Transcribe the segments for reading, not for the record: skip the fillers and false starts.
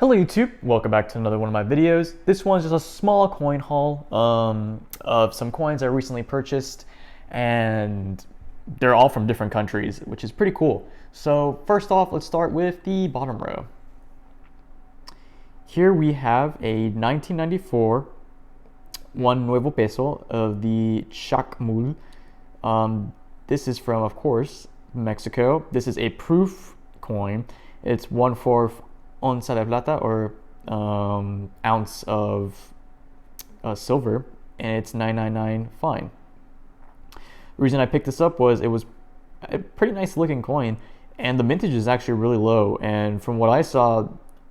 Hello YouTube, welcome back to another one of my videos. This one's just a small coin haul of some coins I recently purchased, and they're all from different countries, which is pretty cool. So first off, let's start with the bottom row. Here we have a 1994 one nuevo peso of the Chacmul. This is from, of course, Mexico. This is a proof coin. It's 1/4 onza de plata, or ounce of silver, and it's 999 fine. The reason I picked this up was it was a pretty nice looking coin, and the mintage is actually really low. And from what I saw,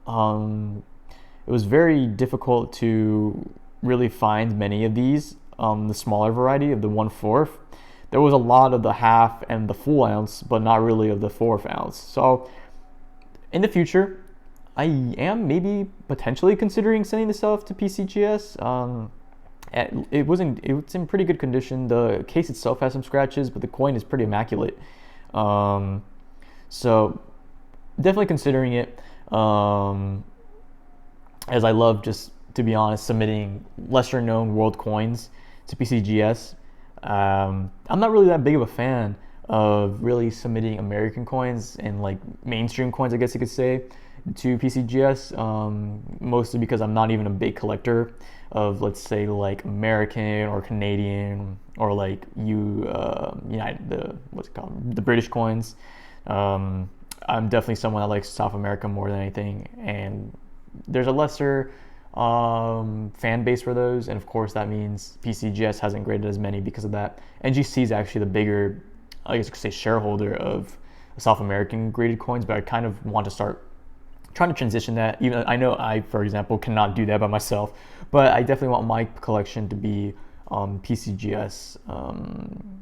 it was very difficult to really find many of these. The smaller variety of the 1/4, there was a lot of the half and the full ounce, but not really of the 1/4 ounce. So in the future, I am maybe potentially considering sending this off to PCGS. It's in pretty good condition. The case itself has some scratches, but the coin is pretty immaculate. So definitely considering it. As I love, just to be honest, submitting lesser known world coins to PCGS. I'm not really that big of a fan of really submitting American coins and like mainstream coins, I guess you could say, to PCGS, mostly because I'm not even a big collector of, let's say, like American or Canadian or like the British coins. I'm definitely someone that likes South America more than anything, and there's a lesser fan base for those, and of course that means PCGS hasn't graded as many because of that. NGC is actually the bigger, I guess you could say, shareholder of South American graded coins, but I kind of want to start trying to transition that. Even I know I, for example, cannot do that by myself, but I definitely want my collection to be PCGS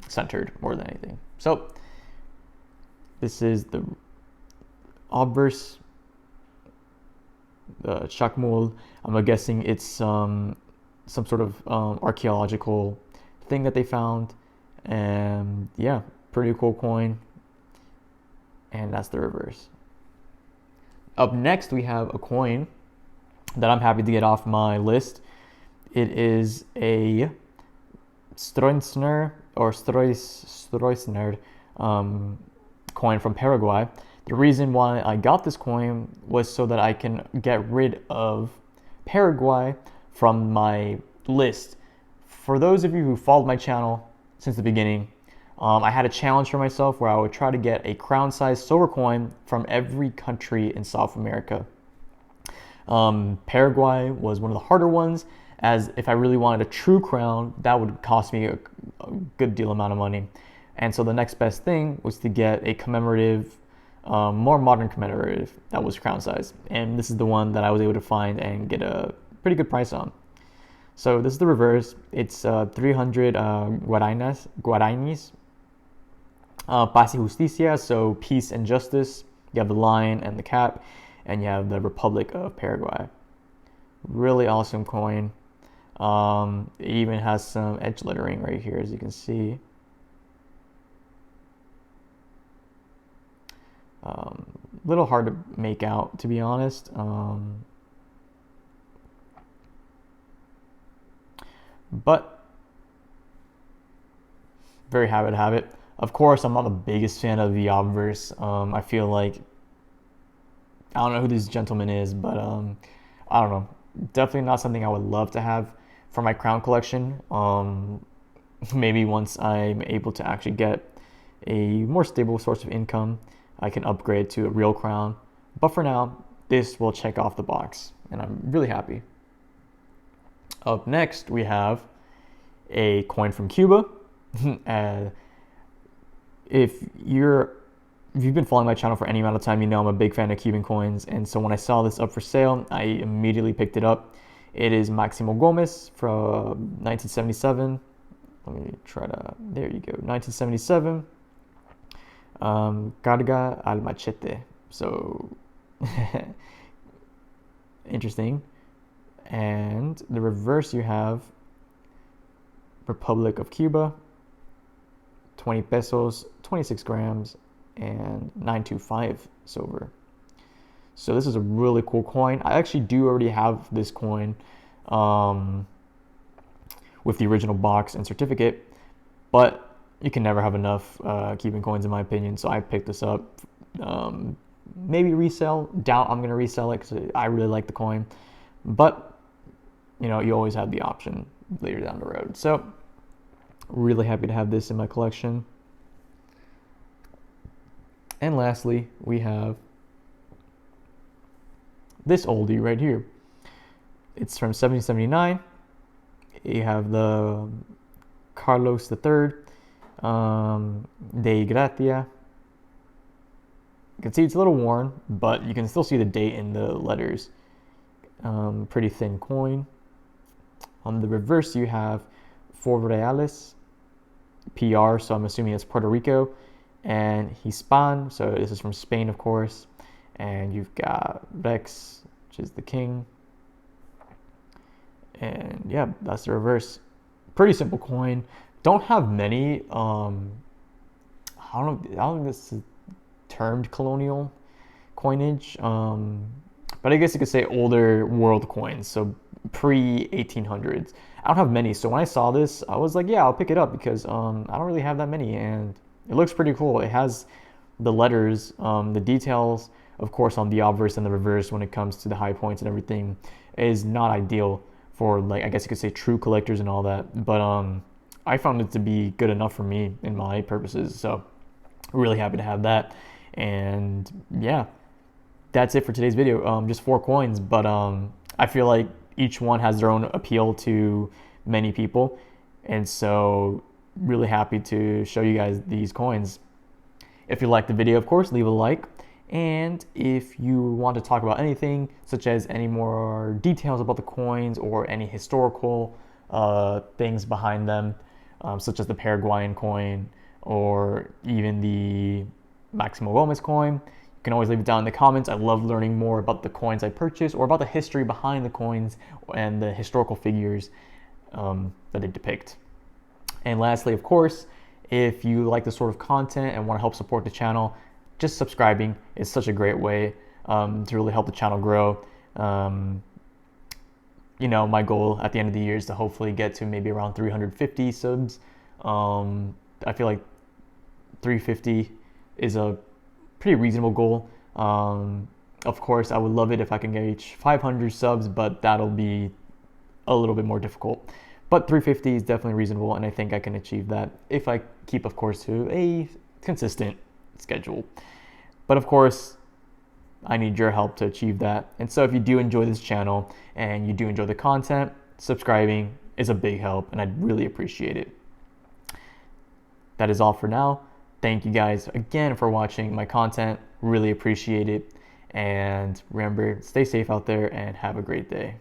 centered more than anything. So this is the obverse, the Chacmul. I'm guessing it's some sort of archaeological thing that they found, and yeah, pretty cool coin. And that's the reverse. Up next, we have a coin that I'm happy to get off my list. It is a Stroessner or Stroessner coin from Paraguay. The reason why I got this coin was so that I can get rid of Paraguay from my list. For those of you who followed my channel since the beginning, I had a challenge for myself where I would try to get a crown-sized silver coin from every country in South America. Paraguay was one of the harder ones, as if I really wanted a true crown, that would cost me a good deal amount of money. And so the next best thing was to get a commemorative, more modern commemorative that was crown size. And this is the one that I was able to find and get a pretty good price on. So this is the reverse. It's 300 guaranis. Paz y Justicia, so peace and justice. You have the lion and the cap, and you have the Republic of Paraguay. Really awesome coin. It even has some edge lettering right here, as you can see. Little hard to make out, to be honest. But very happy to have it. Of course, I'm not the biggest fan of the obverse. I feel like, I don't know who this gentleman is, but I don't know. Definitely not something I would love to have for my crown collection. Maybe once I'm able to actually get a more stable source of income, I can upgrade to a real crown. But for now, this will check off the box, and I'm really happy. Up next, we have a coin from Cuba. If you've been following my channel for any amount of time, you know I'm a big fan of Cuban coins, and so when I saw this up for sale, I immediately picked it up. It is Maximo Gomez from 1977. Let me try to, there you go, 1977. Carga al machete. So interesting. And the reverse, you have Republic of Cuba, 20 pesos, 26 grams, and 925 silver. So this is a really cool coin. I actually do already have this coin with the original box and certificate, but you can never have enough keeping coins in my opinion. So I picked this up. Maybe resell. Doubt I'm gonna resell it because I really like the coin, but you know, you always have the option later down the road. So really happy to have this in my collection. And lastly, we have this oldie right here. It's from 1779. You have the Carlos III, De Gratia. You can see it's a little worn, but you can still see the date in the letters. Pretty thin coin. On the reverse, you have Four Reales, PR, so I'm assuming it's Puerto Rico, and Hispan, so this is from Spain, of course. And you've got Rex, which is the king. And yeah, that's the reverse. Pretty simple coin. Don't have many. I don't think this is termed colonial coinage. But I guess you could say older world coins, so pre 1800s. I don't have many, so when I saw this, I was like, yeah, I'll pick it up because I don't really have that many, and it looks pretty cool. It has the letters, the details, of course, on the obverse and the reverse when it comes to the high points and everything is not ideal for, like, I guess you could say true collectors and all that. But I found it to be good enough for me in my purposes, so really happy to have that. And yeah, that's it for today's video. Just 4 coins, but I feel like each one has their own appeal to many people, and so really happy to show you guys these coins. If you liked the video, of course, leave a like, and if you want to talk about anything, such as any more details about the coins or any historical things behind them, such as the Paraguayan coin or even the Maximo Gomez coin, you can always leave it down in the comments. I love learning more about the coins I purchase or about the history behind the coins and the historical figures that they depict. And lastly, of course, if you like this sort of content and want to help support the channel, just subscribing is such a great way to really help the channel grow. You know, my goal at the end of the year is to hopefully get to maybe around 350 subs. I feel like 350 is a pretty reasonable goal. Of course, I would love it if I can reach 500 subs, but that'll be a little bit more difficult. But 350 is definitely reasonable, and I think I can achieve that if I keep, of course, to a consistent schedule. But of course, I need your help to achieve that. And so if you do enjoy this channel and you do enjoy the content, subscribing is a big help, and I'd really appreciate it. That is all for now. Thank you guys again for watching my content. Really appreciate it. And remember, stay safe out there and have a great day.